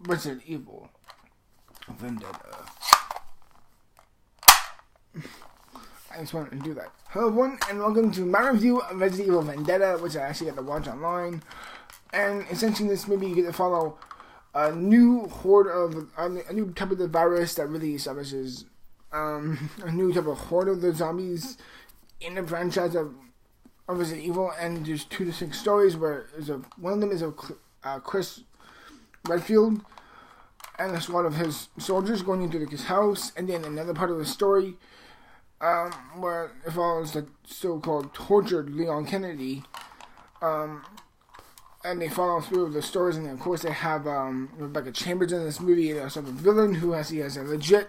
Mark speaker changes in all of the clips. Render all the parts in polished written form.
Speaker 1: Resident Evil Vendetta. I just wanted to do that. Hello everyone, and welcome to my review of Resident Evil Vendetta, which I actually got to watch online. And essentially in this movie you get to follow a new horde of, a new type of the virus that really establishes a new type of horde of the zombies in the franchise of Resident Evil. And there's two distinct stories where one of them is Chris Redfield and a squad of his soldiers going into his house, and then another part of the story where it follows the so-called tortured Leon Kennedy, and they follow through the stories, and of course they have Rebecca Chambers in this movie. They also have a villain who has a legit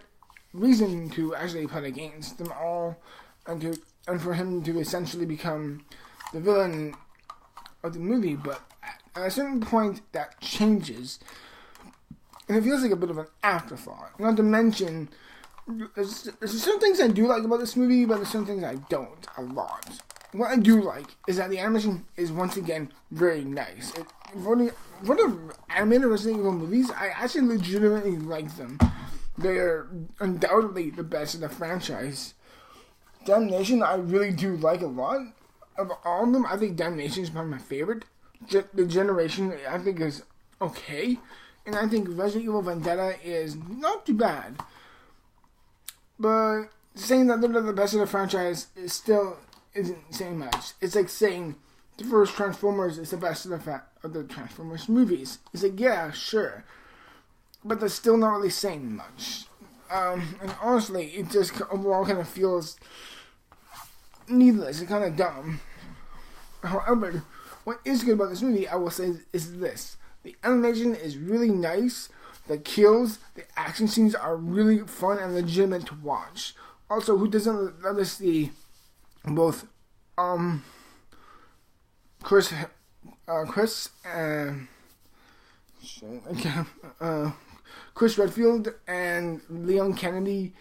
Speaker 1: reason to actually fight against them all, and for him to essentially become the villain of the movie. But at a certain point that changes, and it feels like a bit of an afterthought. Not to mention, there's certain things I do like about this movie, but there's certain things I don't a lot. What I do like is that the animation is once again very nice. For the animated Resident Evil movies, I actually legitimately like them. They're undoubtedly the best in the franchise. Damnation, I really do like a lot. Of all of them, I think Damnation is probably my favorite. The Generation, I think, is okay. And I think Resident Evil Vendetta is not too bad. But saying that they're the best of the franchise isn't saying much. It's like saying the first Transformers is the best of the Transformers movies. It's like, yeah, sure. But they're still not really saying much. And honestly, it just overall kind of feels needless. It's kind of dumb. However, what is good about this movie, I will say, is this. The animation is really nice. The kills, the action scenes are really fun and legitimate to watch. Also, who doesn't love to see both Chris Redfield and Leon Kennedy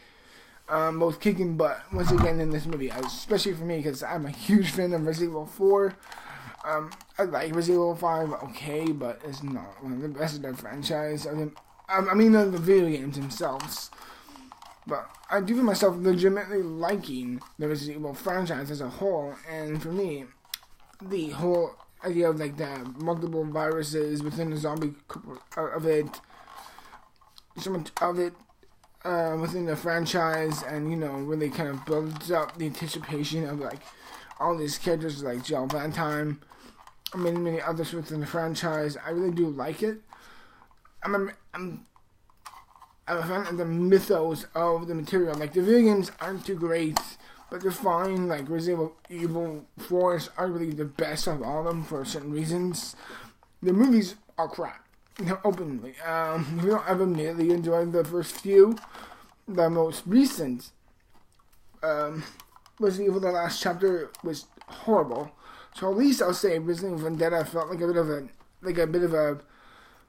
Speaker 1: both kicking butt once again in this movie, especially for me because I'm a huge fan of Resident Evil 4. I like Resident Evil 5, okay, but it's not one of the best of the franchise. I mean, the video games themselves. But I do find myself legitimately liking the Resident Evil franchise as a whole, and for me, the whole idea of like the multiple viruses within the zombie of it, so much of it within the franchise, and really kind of builds up the anticipation of like all these characters like Jill Valentine, and many others within the franchise. I really do like it. I'm a fan of the mythos of the material. Like, the video games aren't too great, but they're fine. Like, Resident Evil 4 is arguably the best of all of them for certain reasons. The movies are crap, openly. I've immediately enjoyed the first few. The most recent Resident Evil: The Last Chapter was horrible. So at least I'll say Resident Evil Vendetta felt like a bit of a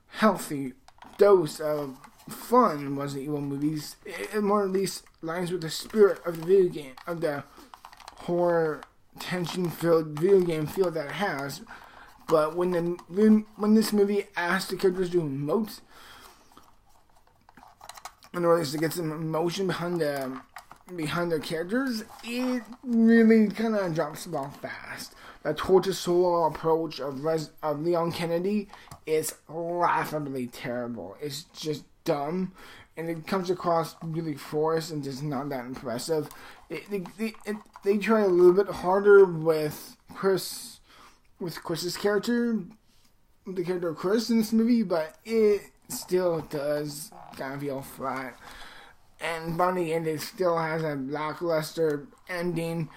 Speaker 1: healthy dose of fun Resident Evil movies. It more or less lines with the spirit of the video game, of the horror, tension-filled video game feel that it has. But when this movie asks the characters to emote, in order to get some emotion behind their characters, it really kind of drops the ball fast. The torture solo approach of Leon Kennedy is laughably terrible. It's just dumb, and it comes across really forced and just not that impressive. They try a little bit harder with Chris's character, the character of Chris in this movie, but it still does kind of feel flat. And by the end, it still has a lackluster ending.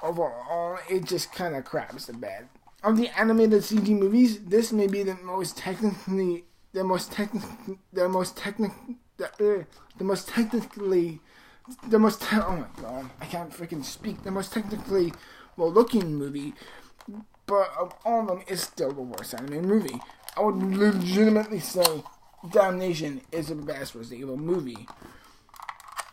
Speaker 1: Overall, it just kind of craps the bed. Of the animated CG movies, this may be the most technically well looking movie, but of all of them, it's still the worst animated movie. I would legitimately say Damnation is the best Resident Evil movie.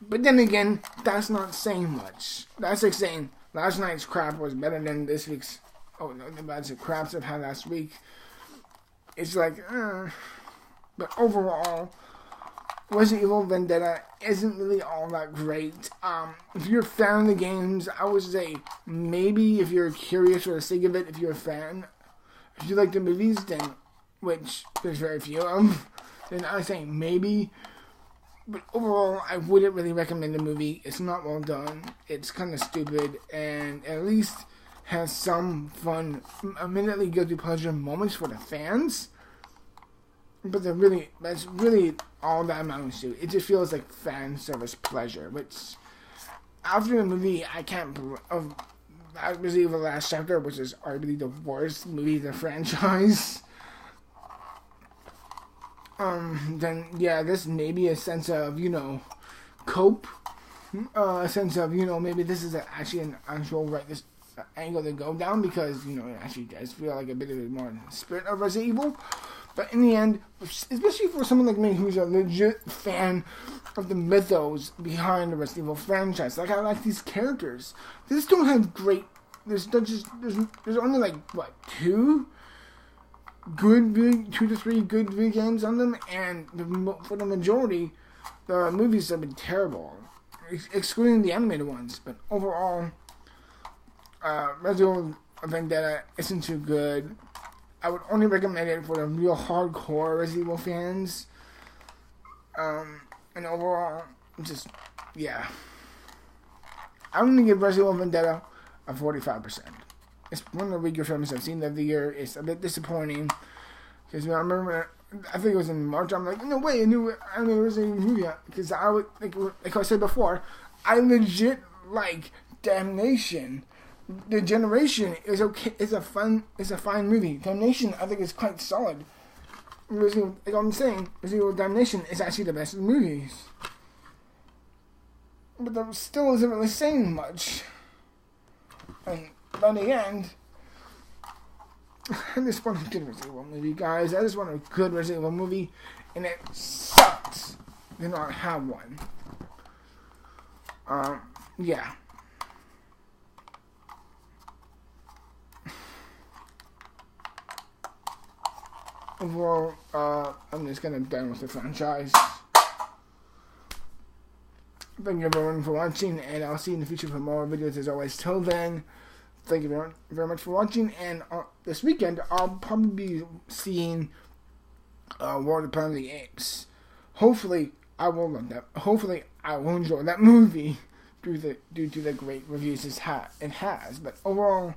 Speaker 1: But then again, that's not saying much. That's like saying last night's crap was better than this week's. Oh no, the bad craps I've had last week. It's like, But overall, Resident Evil Vendetta isn't really all that great. If you're a fan of the games, I would say maybe if you're curious for the sake of it, if you're a fan. If you like the movies, then, which there's very few of them, then I say maybe. But overall, I wouldn't really recommend the movie. It's not well done. It's kind of stupid, and at least has some fun, immediately guilty pleasure moments for the fans. But that's really all that amounts to. It just feels like fan service pleasure, which after the movie, I can't. That was the last chapter, which is arguably the worst movie in the franchise. Then yeah, this may be a sense of cope, a sense of maybe this is actually an actual right this angle to go down because it actually does feel like a bit of a more spirit of Resident Evil. But in the end, especially for someone like me who's a legit fan of the mythos behind the Resident Evil franchise, like I like these characters. They just don't have great. There's only like what 2 to 3 good video games on them, and for the majority, the movies have been terrible, excluding the animated ones. But overall, Resident Evil Vendetta isn't too good. I would only recommend it for the real hardcore Resident Evil fans. And overall, yeah. I'm going to give Resident Evil Vendetta a 45%. It's one of the weaker films I've seen of the year. It's a bit disappointing. Because I remember, I think it was in March, I'm like, no way, a new Resident Evil movie. Because I would, like I said before, I legit like Damnation. The Generation is okay. It's a fine movie. Damnation, I think, is quite solid. Like I'm saying, Resident Evil Damnation is actually the best of the movies. But that still isn't really saying much. And by the end, I just want a good Resident Evil movie, guys. I just want a good Resident Evil movie, and it sucks to not have one. Yeah. Overall, I'm just gonna done with the franchise. Thank you everyone for watching, and I'll see you in the future for more videos as always. Till then, thank you very much for watching, and this weekend I'll probably be seeing War of the Planet of the Apes. Hopefully, I will love that. Hopefully, I will enjoy that movie due to the great reviews it has. But overall,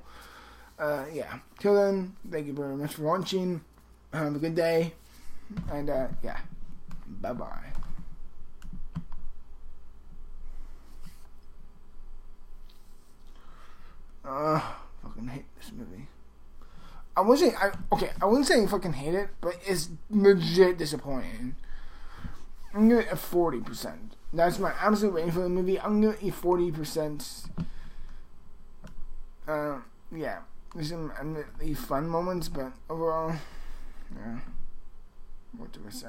Speaker 1: yeah. Till then, thank you very much for watching. Have a good day, and yeah, bye-bye. Fucking hate this movie. I wouldn't say I fucking hate it, but it's legit disappointing. I'm gonna give it a 40%. That's my absolute rating for the movie. I'm gonna give it a 40%. Yeah, there's some fun moments, but overall, yeah, what do I say?